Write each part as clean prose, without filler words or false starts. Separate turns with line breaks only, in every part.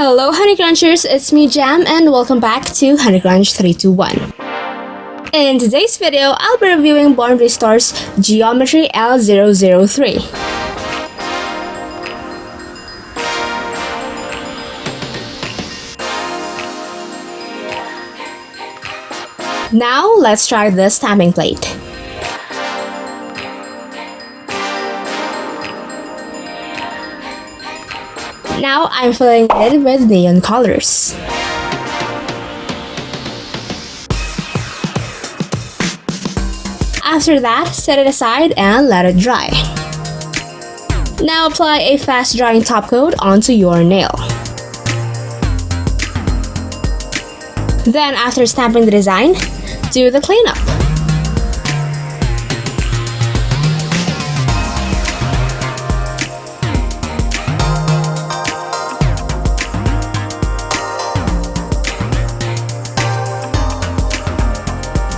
Hello honeycrunchers, it's me Jham and welcome back to honeycrunch321. In today's video, I'll be reviewing BornPrettyStore's Geometry L003. Now, let's try the stamping plate. Now, I'm filling it with neon colors. After that, set it aside and let it dry. Now apply a fast drying top coat onto your nail. Then after stamping the design, do the cleanup.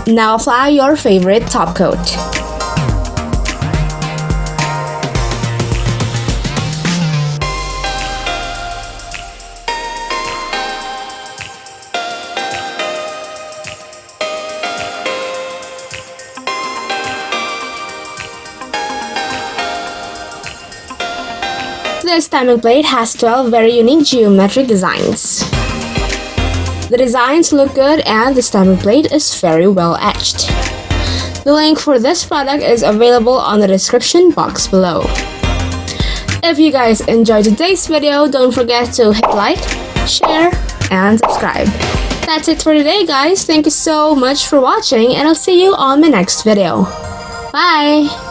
Now apply your favorite top coat. This stamping plate has 12 very unique geometric designs. The designs look good and the stamping plate is very well etched. The link for this product is available on the description box below. If you guys enjoyed today's video, don't forget to hit like, share, and subscribe. That's it for today guys. Thank you so much for watching and I'll see you on my next video. Bye!